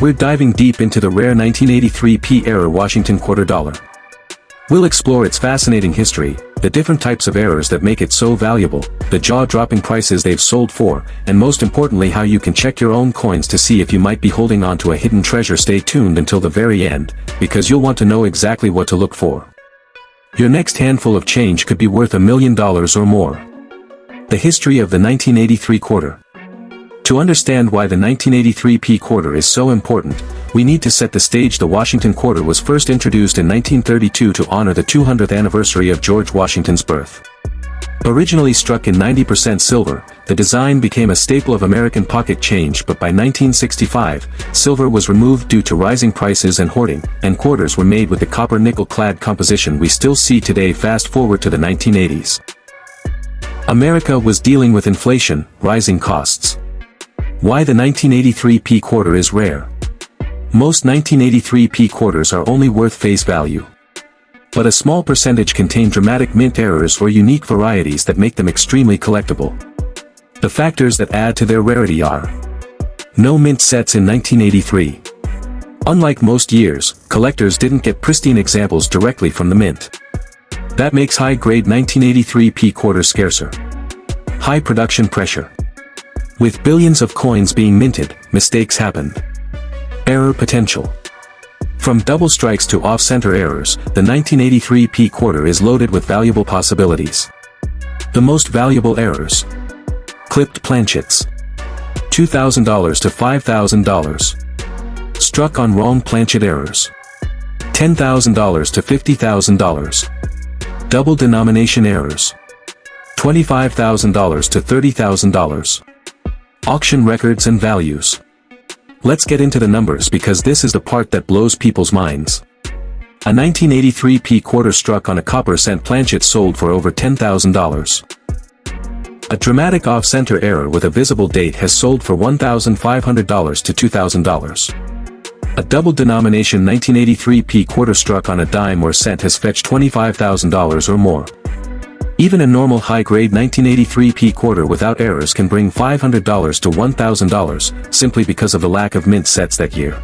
We're diving deep into the rare 1983 P-era Washington quarter dollar. We'll explore its fascinating history, the different types of errors that make it so valuable, the jaw-dropping prices they've sold for, and most importantly how you can check your own coins to see if you might be holding on to a hidden treasure. Stay tuned until the very end, because you'll want to know exactly what to look for. Your next handful of change could be worth $1 million or more. The history of the 1983 quarter. To understand why the 1983 P quarter is so important, we need to set the stage. The Washington quarter was first introduced in 1932 to honor the 200th anniversary of George Washington's birth. Originally struck in 90% silver, the design became a staple of American pocket change, but by 1965, silver was removed due to rising prices and hoarding, and quarters were made with the copper nickel-clad composition we still see today. Fast forward to the 1980s. America was dealing with inflation, rising costs. Why the 1983 P quarter is rare. Most 1983 P quarters are only worth face value. But a small percentage contain dramatic mint errors or unique varieties that make them extremely collectible. The factors that add to their rarity are: no mint sets in 1983. Unlike most years, collectors didn't get pristine examples directly from the mint. That makes high-grade 1983 P quarter scarcer. High production pressure. With billions of coins being minted, mistakes happened. Error potential. From double strikes to off-center errors, the 1983 P quarter is loaded with valuable possibilities. The most valuable errors. Clipped planchets. $2,000 to $5,000. Struck on wrong planchet errors. $10,000 to $50,000. Double denomination errors. $25,000 to $30,000. Auction records and values. Let's get into the numbers because this is the part that blows people's minds. A 1983 P quarter struck on a copper cent planchet sold for over $10,000. A dramatic off-center error with a visible date has sold for $1,500 to $2,000. A double denomination 1983 P quarter struck on a dime or cent has fetched $25,000 or more. Even a normal high-grade 1983 P quarter without errors can bring $500 to $1,000, simply because of the lack of mint sets that year.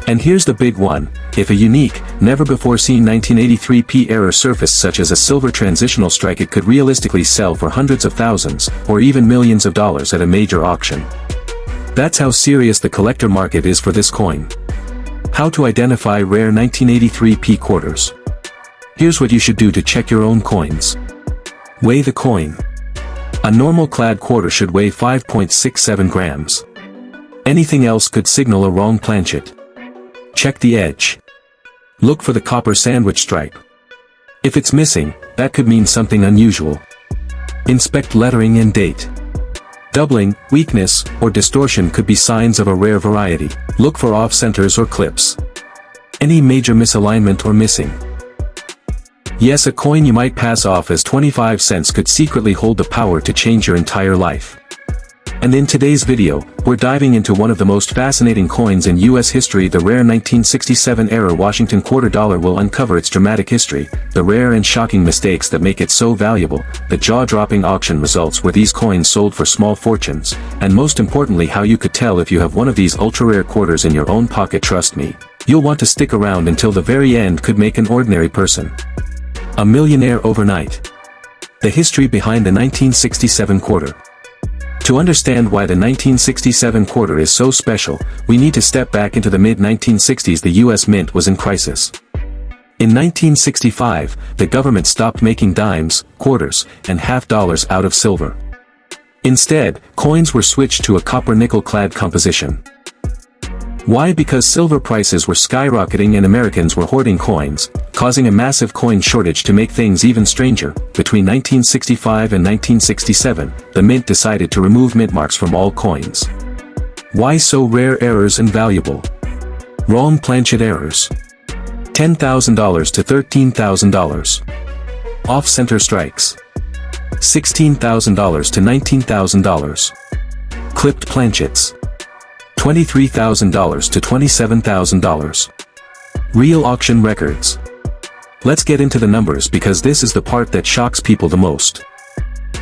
And here's the big one: if a unique, never-before-seen 1983 P error surfaced, such as a silver transitional strike, it could realistically sell for hundreds of thousands, or even millions of dollars at a major auction. That's how serious the collector market is for this coin. How to identify rare 1983 P quarters. Here's what you should do to check your own coins. Weigh the coin. A normal clad quarter should weigh 5.67 grams. Anything else could signal a wrong planchet. Check the edge. Look for the copper sandwich stripe. If it's missing, that could mean something unusual. Inspect lettering and date. Doubling, weakness, or distortion could be signs of a rare variety. Look for off-centers or clips. Any major misalignment or missing. Yes, a coin you might pass off as 25 cents could secretly hold the power to change your entire life. And in today's video, we're diving into one of the most fascinating coins in US history. The rare 1967 era Washington quarter dollar will uncover its dramatic history, the rare and shocking mistakes that make it so valuable, the jaw-dropping auction results where these coins sold for small fortunes, and most importantly how you could tell if you have one of these ultra-rare quarters in your own pocket. Trust me, you'll want to stick around until the very end. Could make an ordinary person a millionaire overnight. The history behind the 1967 quarter. To understand why the 1967 quarter is so special, we need to step back into the mid-1960s. The US Mint was in crisis. In 1965, the government stopped making dimes, quarters, and half dollars out of silver. Instead, coins were switched to a copper nickel-clad composition. Why? Because silver prices were skyrocketing and Americans were hoarding coins, causing a massive coin shortage. To make things even stranger, between 1965 and 1967, the Mint decided to remove mint marks from all coins. Why so rare errors and valuable? Wrong planchet errors. $10,000 to $13,000. Off-center strikes. $16,000 to $19,000. Clipped planchets. $23,000 to $27,000. Real auction records. Let's get into the numbers because this is the part that shocks people the most.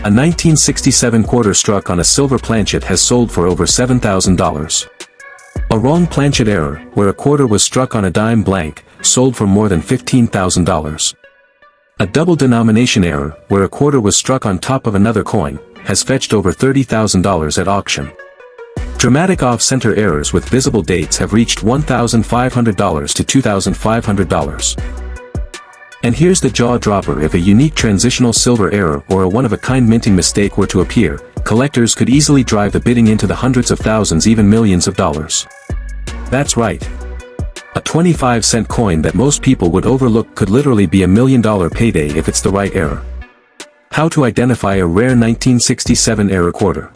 A 1967 quarter struck on a silver planchet has sold for over $7,000. A wrong planchet error, where a quarter was struck on a dime blank, sold for more than $15,000. A double denomination error, where a quarter was struck on top of another coin, has fetched over $30,000 at auction. Dramatic off-center errors with visible dates have reached $1,500 to $2,500. And here's the jaw-dropper: if a unique transitional silver error or a one-of-a-kind minting mistake were to appear, collectors could easily drive the bidding into the hundreds of thousands, even millions of dollars. That's right. A 25-cent coin that most people would overlook could literally be $1 million payday if it's the right error. How to identify a rare 1967 error quarter.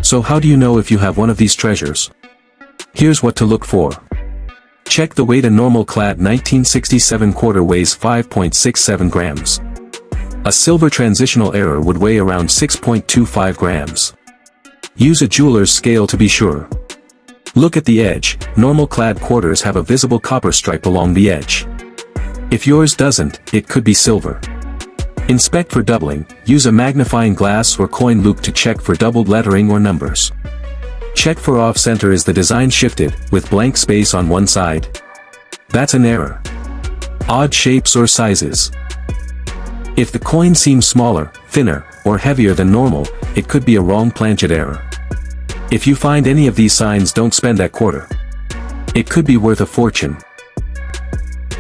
So how do you know if you have one of these treasures? Here's what to look for. Check the weight. A normal clad 1967 quarter weighs 5.67 grams. A silver transitional error would weigh around 6.25 grams. Use a jeweler's scale to be sure. Look at the edge. Normal clad quarters have a visible copper stripe along the edge. If yours doesn't, it could be silver. Inspect for doubling. Use a magnifying glass or coin loupe to check for doubled lettering or numbers. Check for off-center. Is the design shifted, with blank space on one side? That's an error. Odd shapes or sizes. If the coin seems smaller, thinner, or heavier than normal, it could be a wrong planchet error. If you find any of these signs, don't spend that quarter. It could be worth a fortune.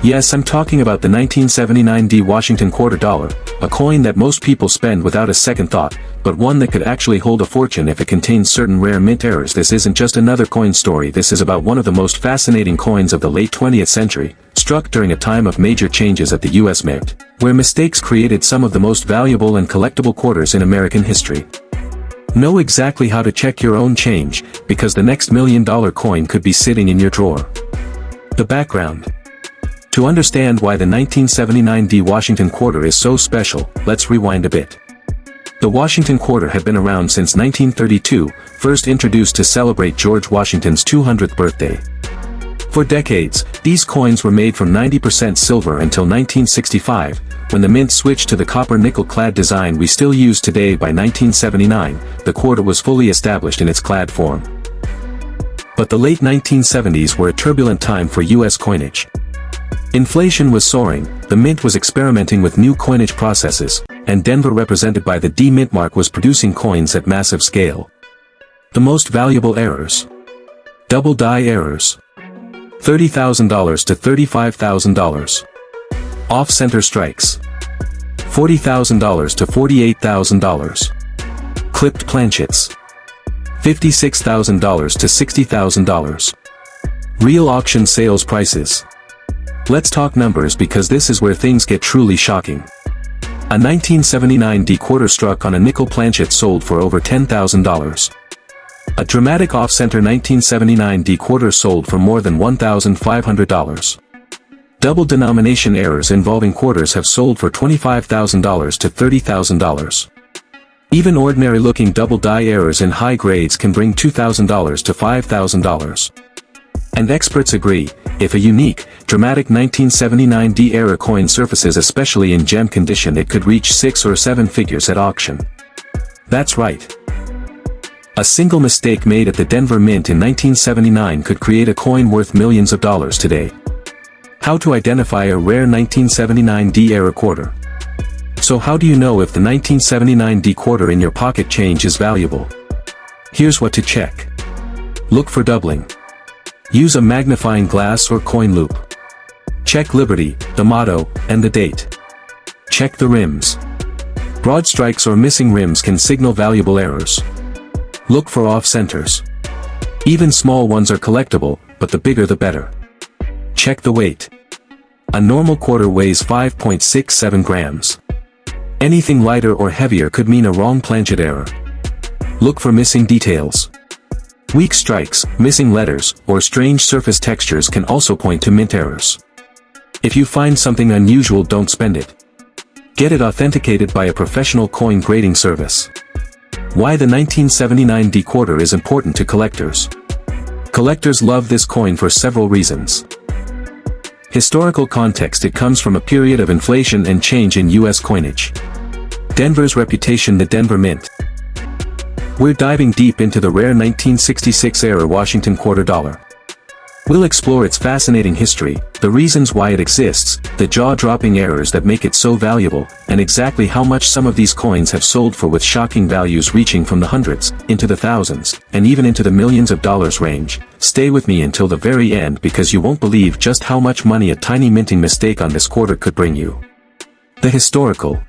Yes, I'm talking about the 1979 D Washington quarter dollar, a coin that most people spend without a second thought, but one that could actually hold a fortune if it contains certain rare mint errors. This isn't just another coin story. This is about one of the most fascinating coins of the late 20th century, struck during a time of major changes at the U.S. Mint, where mistakes created some of the most valuable and collectible quarters in American history. Know exactly how to check your own change, because the next $1 million coin could be sitting in your drawer. The background. To understand why the 1979 D Washington quarter is so special, let's rewind a bit. The Washington quarter had been around since 1932, first introduced to celebrate George Washington's 200th birthday. For decades, these coins were made from 90% silver until 1965, when the mint switched to the copper-nickel-clad design we still use today. By 1979, the quarter was fully established in its clad form. But the late 1970s were a turbulent time for U.S. coinage. Inflation was soaring, the mint was experimenting with new coinage processes, and Denver, represented by the D mint mark, was producing coins at massive scale. The most valuable errors. Double die errors. $30,000 to $35,000. Off-center strikes. $40,000 to $48,000. Clipped planchets. $56,000 to $60,000. Real auction sales prices. Let's talk numbers, because this is where things get truly shocking. A 1979 D quarter struck on a nickel planchet sold for over $10,000. A dramatic off-center 1979 D quarter sold for more than $1,500. Double denomination errors involving quarters have sold for $25,000 to $30,000. Even ordinary-looking double die errors in high grades can bring $2,000 to $5,000. And experts agree, if a unique, dramatic 1979 D error coin surfaces, especially in gem condition, it could reach 6 or 7 figures at auction. That's right. A single mistake made at the Denver Mint in 1979 could create a coin worth millions of dollars today. How to identify a rare 1979 D error quarter. So how do you know if the 1979 D quarter in your pocket change is valuable? Here's what to check. Look for doubling. Use a magnifying glass or coin loupe. Check Liberty, the motto, and the date. Check the rims. Broad strikes or missing rims can signal valuable errors. Look for off-centers. Even small ones are collectible, but the bigger the better. Check the weight. A normal quarter weighs 5.67 grams. Anything lighter or heavier could mean a wrong planchet error. Look for missing details. Weak strikes, missing letters, or strange surface textures can also point to mint errors. If you find something unusual, don't spend it. Get it authenticated by a professional coin grading service. Why the 1979 D quarter is important to collectors. Collectors love this coin for several reasons. Historical context. It comes from a period of inflation and change in U.S. coinage. Denver's reputation. The Denver Mint. We're diving deep into the rare 1966 era Washington quarter dollar. We'll explore its fascinating history, the reasons why it exists, the jaw-dropping errors that make it so valuable, and exactly how much some of these coins have sold for, with shocking values reaching from the hundreds, into the thousands, and even into the millions of dollars range. Stay with me until the very end because you won't believe just how much money a tiny minting mistake on this quarter could bring you. The historical.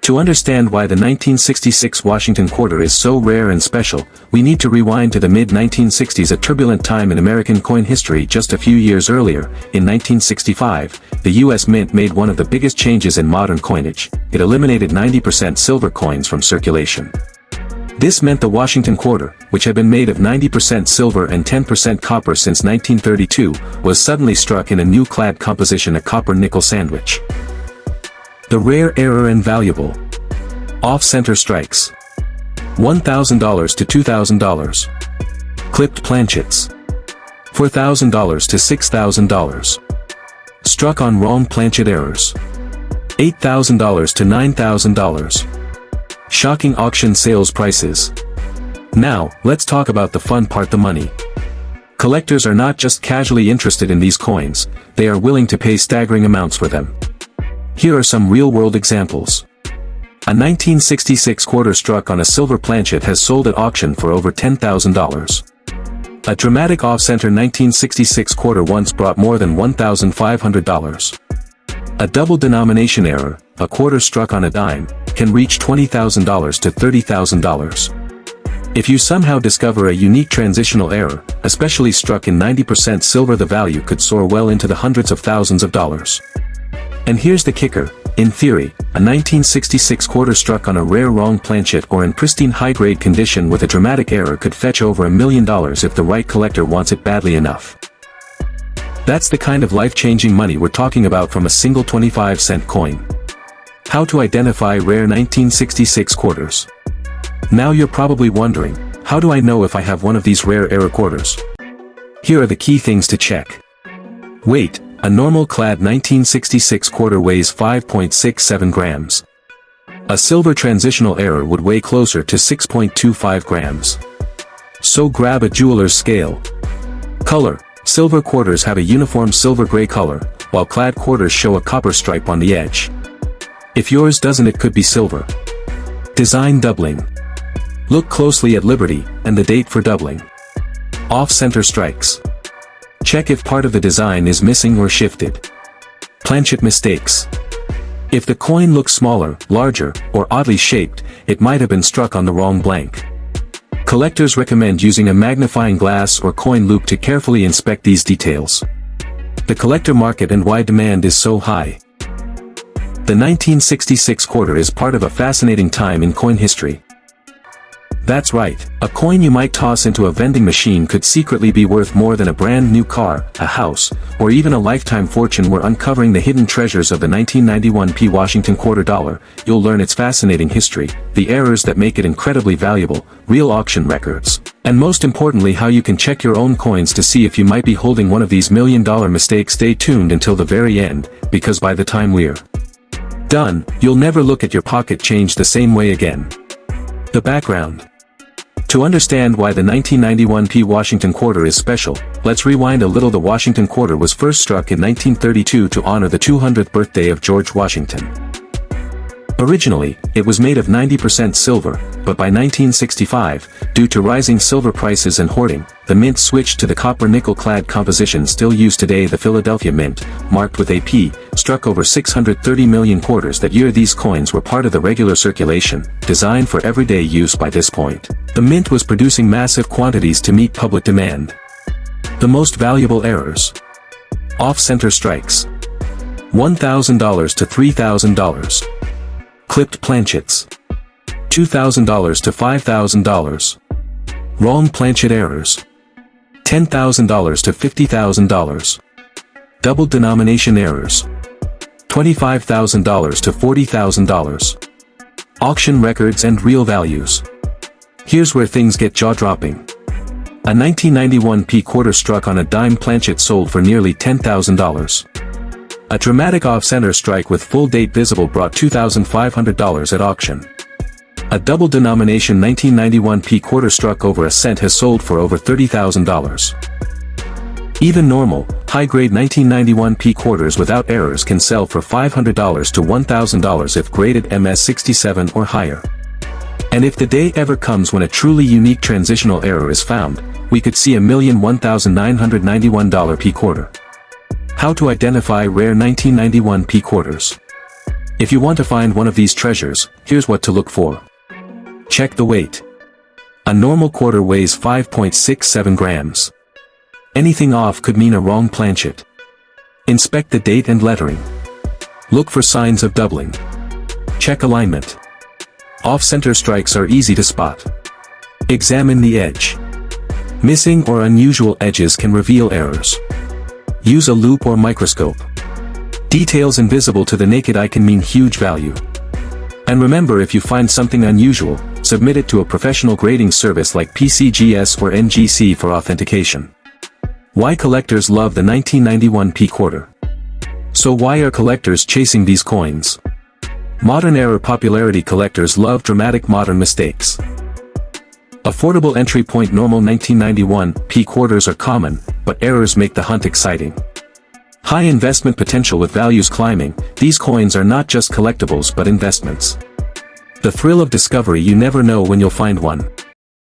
To understand why the 1966 Washington quarter is so rare and special, we need to rewind to the mid-1960s, a turbulent time in American coin history. Just a few years earlier, in 1965, the U.S. Mint made one of the biggest changes in modern coinage. It eliminated 90% silver coins from circulation. This meant the Washington quarter, which had been made of 90% silver and 10% copper since 1932, was suddenly struck in a new clad composition, a copper-nickel sandwich. The rare, error and valuable. Off-center strikes. $1,000 to $2,000. Clipped planchets. $4,000 to $6,000. Struck on wrong planchet errors. $8,000 to $9,000. Shocking auction sales prices. Now, let's talk about the fun part, the money. Collectors are not just casually interested in these coins, they are willing to pay staggering amounts for them. Here are some real-world examples. A 1966 quarter struck on a silver planchet has sold at auction for over $10,000. A dramatic off-center 1966 quarter once brought more than $1,500. A double denomination error, a quarter struck on a dime, can reach $20,000 to $30,000. If you somehow discover a unique transitional error, especially struck in 90% silver, the value could soar well into the hundreds of thousands of dollars. And here's the kicker. In theory, a 1966 quarter struck on a rare wrong planchet or in pristine high-grade condition with a dramatic error could fetch over $1 million if the right collector wants it badly enough. That's the kind of life-changing money we're talking about from a single 25-cent coin. How to identify rare 1966 quarters. Now you're probably wondering, how do I know if I have one of these rare error quarters? Here are the key things to check. Weight. A normal clad 1966 quarter weighs 5.67 grams. A silver transitional error would weigh closer to 6.25 grams. So grab a jeweler's scale. Color. Silver quarters have a uniform silver-gray color, while clad quarters show a copper stripe on the edge. If yours doesn't, it could be silver. Design doubling. Look closely at Liberty and the date for doubling. Off-center strikes. Check if part of the design is missing or shifted. Planchet mistakes. If the coin looks smaller, larger, or oddly shaped, it might have been struck on the wrong blank. Collectors recommend using a magnifying glass or coin loupe to carefully inspect these details. The collector market and why demand is so high. The 1966 quarter is part of a fascinating time in coin history. That's right, a coin you might toss into a vending machine could secretly be worth more than a brand new car, a house, or even a lifetime fortune. We're uncovering the hidden treasures of the 1991 Washington quarter dollar. You'll learn its fascinating history, the errors that make it incredibly valuable, real auction records, and most importantly how you can check your own coins to see if you might be holding one of these million-dollar mistakes. Stay tuned until the very end, because by the time we're done, you'll never look at your pocket change the same way again. The background. To understand why the 1991 Washington quarter is special, let's rewind a little. The Washington quarter was first struck in 1932 to honor the 200th birthday of George Washington. Originally, it was made of 90% silver, but by 1965, due to rising silver prices and hoarding, the mint switched to the copper-nickel clad composition still used today. The Philadelphia Mint, marked with a P, struck over 630 million quarters that year. These coins were part of the regular circulation, designed for everyday use. By this point, the mint was producing massive quantities to meet public demand. The most valuable errors. Off-center strikes. $1,000 to $3,000. Clipped planchets. $2,000 to $5,000. Wrong planchet errors. $10,000 to $50,000. Double denomination errors. $25,000 to $40,000. Auction records and real values. Here's where things get jaw-dropping. A 1991 quarter struck on a dime planchet sold for nearly $10,000. A dramatic off-center strike with full date visible brought $2,500 at auction. A double denomination 1991 quarter struck over a cent has sold for over $30,000. Even normal, high-grade 1991 P quarters without errors can sell for $500 to $1,000 if graded MS67 or higher. And if the day ever comes when a truly unique transitional error is found, we could see $1,001,991 P quarter. How to identify rare 1991 P quarters? If you want to find one of these treasures, here's what to look for. Check the weight. A normal quarter weighs 5.67 grams. Anything off could mean a wrong planchet. Inspect the date and lettering. Look for signs of doubling. Check alignment. Off-center strikes are easy to spot. Examine the edge. Missing or unusual edges can reveal errors. Use a loupe or microscope. Details invisible to the naked eye can mean huge value. And remember, if you find something unusual, submit it to a professional grading service like PCGS or NGC for authentication. Why collectors love the 1991 P quarter? So why are collectors chasing these coins? Modern era popularity. Collectors love dramatic modern mistakes. Affordable entry point. Normal 1991 P quarters are common, but errors make the hunt exciting. High investment potential with values climbing. These coins are not just collectibles but investments. The thrill of discovery. You never know when you'll find one.